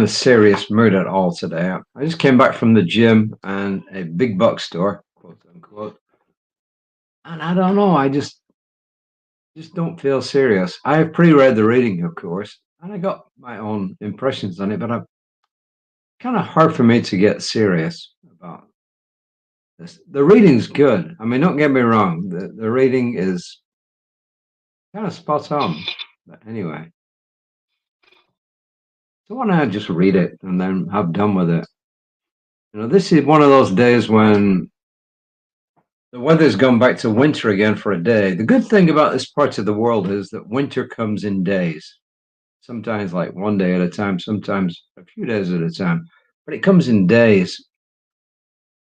a serious mood at all today. I just came back from the gym and a big box store, quote unquote, and I don't know. I just don't feel serious. I have pre-read the reading, of course, and I got my own impressions on it, but I'm kind of hard for me to get serious about this. The reading's good. I mean, don't get me wrong. The reading is kind of spot on. But anyway, so why don't I just read it and then have done with it? This is one of those days when the weather's gone back to winter again for a day. The good thing about this part of the world is that winter comes in days. Sometimes like one day at a time, sometimes a few days at a time, but it comes in days.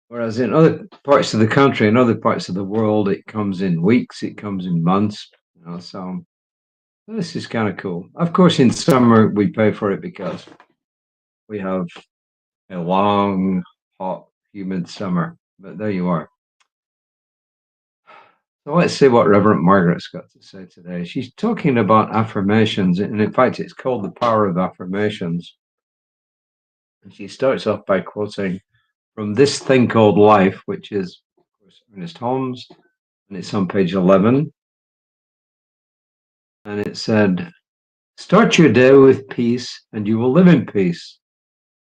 Whereas in other parts of the country and other parts of the world, it comes in weeks, it comes in months. So this is kind of cool. Of course, in summer, we pay for it because we have a long, hot, humid summer. But there you are. So let's see what Reverend Margaret's got to say today. She's talking about affirmations, and in fact, it's called The Power of Affirmations. And she starts off by quoting from this thing called life, which is, of course, Ernest Holmes, and it's on page 11. And it said, start your day with peace, and you will live in peace.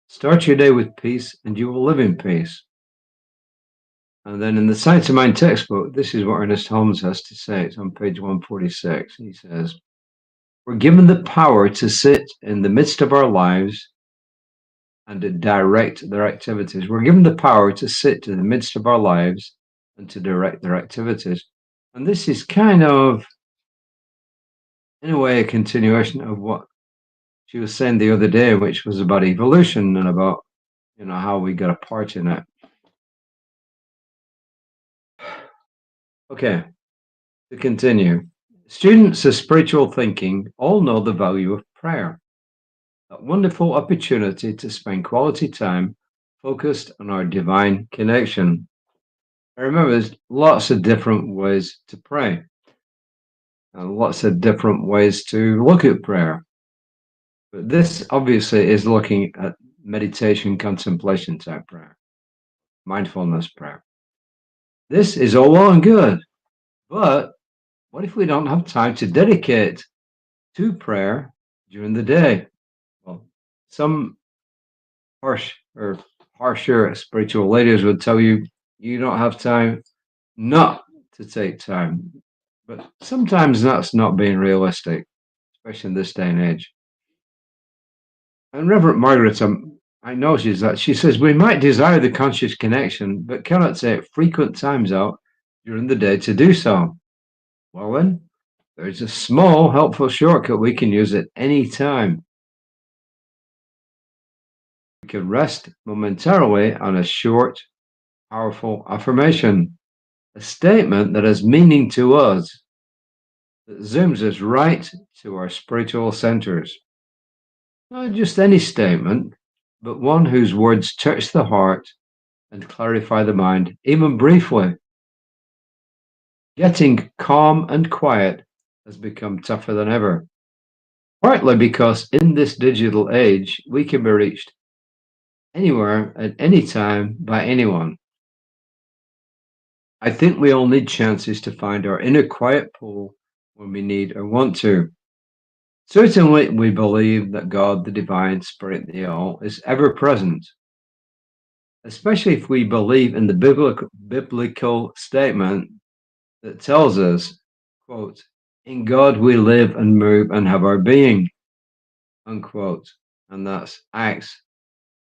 Start your day with peace, and you will live in peace. And then in the Science of Mind textbook, this is what Ernest Holmes has to say. It's on page 146. He says, we're given the power to sit in the midst of our lives and to direct their activities. We're given the power to sit in the midst of our lives and to direct their activities. And this is kind of, in a way, a continuation of what she was saying the other day, which was about evolution and about, how we got a part in it. Okay, to continue. Students of spiritual thinking all know the value of prayer, that wonderful opportunity to spend quality time focused on our divine connection. I remember there's lots of different ways to pray, and lots of different ways to look at prayer. But this obviously is looking at meditation, contemplation type prayer, mindfulness prayer. This is all well and good, but what if we don't have time to dedicate to prayer during the day? Well, some harsher spiritual leaders would tell you you don't have time not to take time. But sometimes that's not being realistic, especially in this day and age. And Reverend Margaret, I noticed that she says we might desire the conscious connection, but cannot take frequent times out during the day to do so. Well then, there's a small helpful shortcut we can use at any time. We can rest momentarily on a short, powerful affirmation, a statement that has meaning to us, that zooms us right to our spiritual centers. Not just any statement, but one whose words touch the heart and clarify the mind, even briefly. Getting calm and quiet has become tougher than ever, partly because in this digital age, we can be reached anywhere at any time by anyone. I think we all need chances to find our inner quiet pool when we need or want to. Certainly, we believe that God, the divine spirit, the all, is ever present, especially if we believe in the biblical statement that tells us, quote, in God we live and move and have our being, unquote. And that's Acts,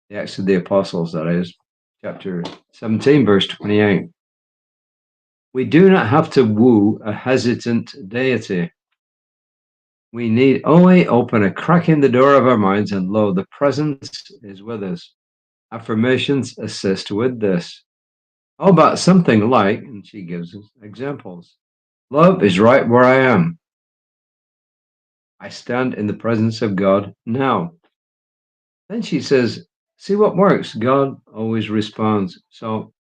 the Acts of the Apostles, that is, chapter 17, verse 28. We do not have to woo a hesitant deity. We need only open a crack in the door of our minds, and lo, the presence is with us. Affirmations assist with this. How about something like, and she gives us examples, love is right where I am. I stand in the presence of God now. Then she says, see what works. God always responds. So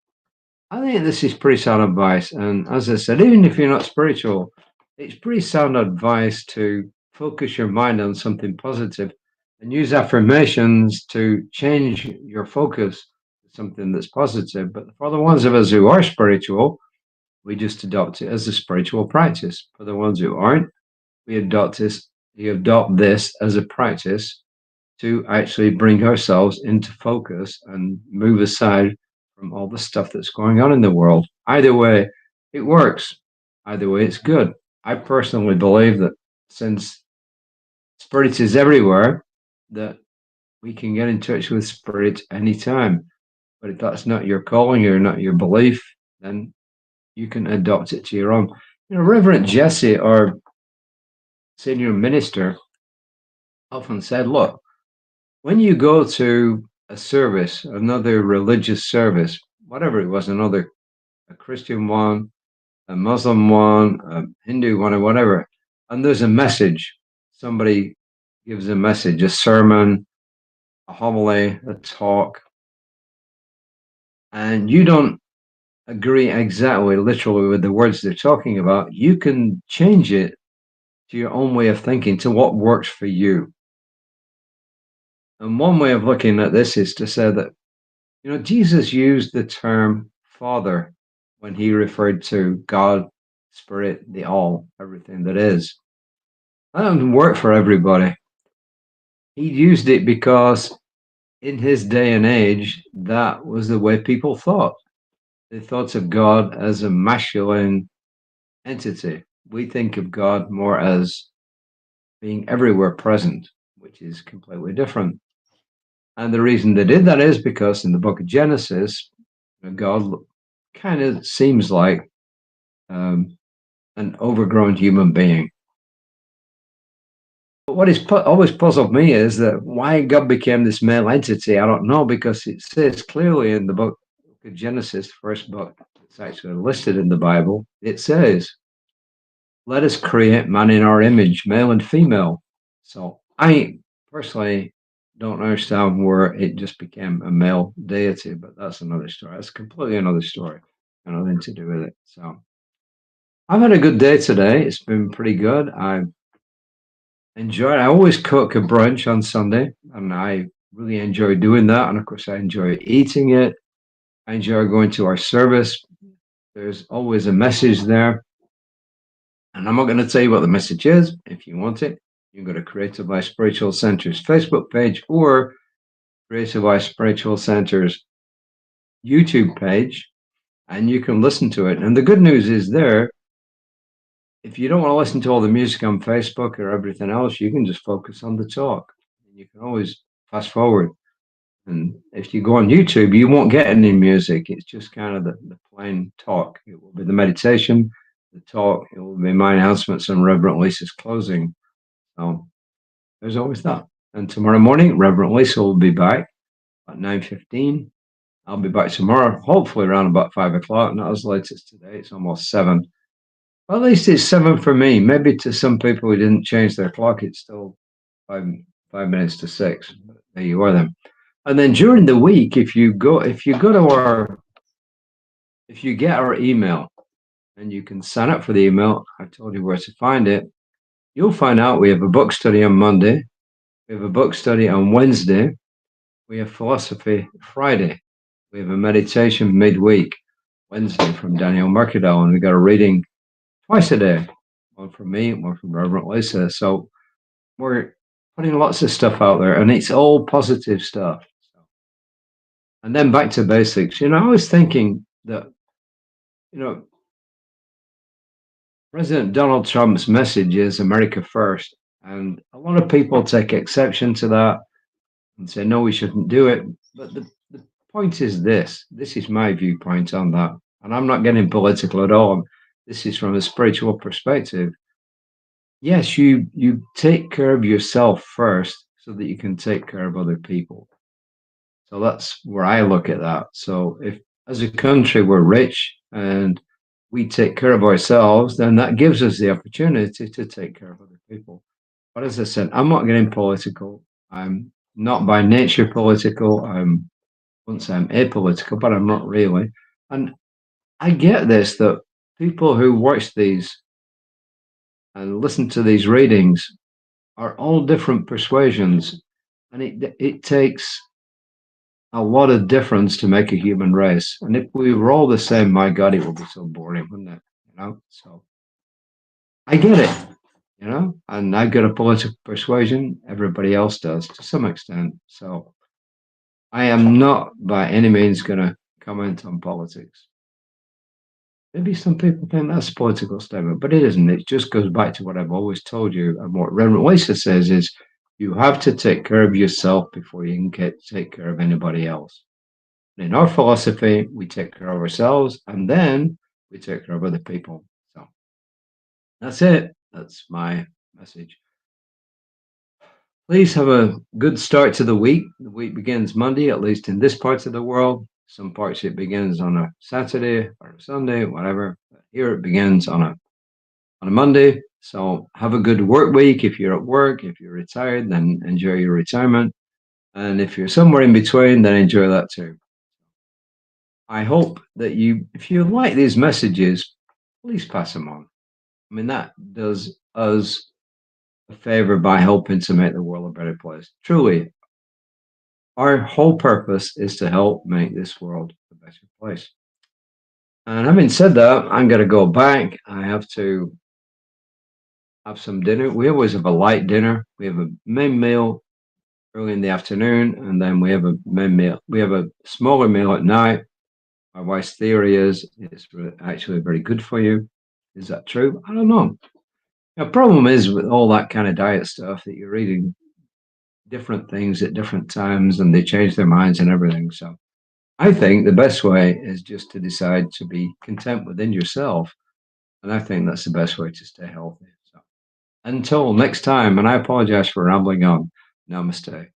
I think this is pretty sound advice. And as I said, even if you're not spiritual, it's pretty sound advice to focus your mind on something positive and use affirmations to change your focus to something that's positive. But for the ones of us who are spiritual, we just adopt it as a spiritual practice. For the ones who aren't, we adopt this as a practice to actually bring ourselves into focus and move aside from all the stuff that's going on in the world. Either way, it works. Either way, it's good. I personally believe that since spirit is everywhere, that we can get in touch with spirit anytime. But if that's not your calling or not your belief, then you can adopt it to your own. Reverend Jesse, our senior minister, often said, look, when you go to a service, another religious service, whatever it was, a Christian one, a Muslim one, a Hindu one, or whatever, and there's a message, somebody gives a message, a sermon, a homily, a talk, and you don't agree exactly, literally, with the words they're talking about, you can change it to your own way of thinking, to what works for you. And one way of looking at this is to say that, Jesus used the term Father when he referred to God, Spirit, the All, everything that is. That doesn't work for everybody. He used it because in his day and age, that was the way people thought. They thought of God as a masculine entity. We think of God more as being everywhere present, which is completely different. And the reason they did that is because in the book of Genesis, God kind of seems like an overgrown human being. But what has always puzzled me is that why God became this male entity, I don't know, because it says clearly in the book of Genesis, first book, it's actually listed in the Bible, it says, let us create man in our image, male and female. So I personally don't understand where it just became a male deity, but that's another story. That's completely another story. Got nothing to do with it. So I've had a good day today. It's been pretty good. I always cook a brunch on Sunday, and I really enjoy doing that. And of course, I enjoy eating it. I enjoy going to our service. There's always a message there. And I'm not going to tell you what the message is. If you want it, you can go to Creative Life Spiritual Center's Facebook page or Creative Life Spiritual Center's YouTube page, and you can listen to it. And the good news is there, if you don't want to listen to all the music on Facebook or everything else, you can just focus on the talk. You can always fast forward. And if you go on YouTube, you won't get any music. It's just kind of the plain talk. It will be the meditation, the talk. It will be my announcements and Reverend Lisa's closing. So there's always that. And tomorrow morning, Reverend Lisa will be back at 9:15. I'll be back tomorrow, hopefully around about 5 o'clock. Not as late as today. It's almost 7. Well, at least it's 7 for me. Maybe to some people who didn't change their clock, it's still 5 minutes to 6. But there you are then. And then during the week, if you get our email and you can sign up for the email, I told you where to find it. You'll find out we have a book study on Monday. We have a book study on Wednesday. We have philosophy Friday. We have a meditation midweek Wednesday from Daniel Mercadal, and we got a reading twice a day. One from me, one from Reverend Lisa. So we're putting lots of stuff out there, and it's all positive stuff. And then back to basics. I was thinking that, President Donald Trump's message is America first. And a lot of people take exception to that and say, no, we shouldn't do it. But the point is this is my viewpoint on that. And I'm not getting political at all. This is from a spiritual perspective. Yes, you take care of yourself first so that you can take care of other people. So that's where I look at that. So if as a country we're rich and we take care of ourselves, then that gives us the opportunity to take care of other people. But as I said, I'm not getting political. I'm not by nature political. I won't say I'm apolitical, but I'm not really. And I get this, that people who watch these and listen to these readings are all different persuasions. And it takes a lot of difference to make a human race. And if we were all the same, my God, it would be so boring, wouldn't it? So I get it, and I've got a political persuasion. Everybody else does to some extent. So I am not by any means going to comment on politics. Maybe some people think that's a political statement, but it isn't. It just goes back to what I've always told you. And what Reverend Lisa says is you have to take care of yourself before you can take care of anybody else. And in our philosophy, we take care of ourselves and then we take care of other people. So that's it. That's my message. Please have a good start to the week. The week begins Monday, at least in this part of the world. Some parts it begins on a Saturday or a Sunday, whatever. But here it begins on a Monday. So have a good work week. If you're at work, if you're retired, then enjoy your retirement. And if you're somewhere in between, then enjoy that too. I hope that if you like these messages, please pass them on. I mean, that does us a favor by helping to make the world a better place. Truly, our whole purpose is to help make this world a better place. And having said that, I'm going to go back. I have to have some dinner. We always have a light dinner. We have a main meal early in the afternoon, and then we have a main meal. We have a smaller meal at night. My wife's theory is it's actually very good for you. Is that true? I don't know. The problem is with all that kind of diet stuff that you're eating different things at different times and they change their minds and everything. So I think the best way is just to decide to be content within yourself. And I think that's the best way to stay healthy. So until next time, and I apologize for rambling on. Namaste.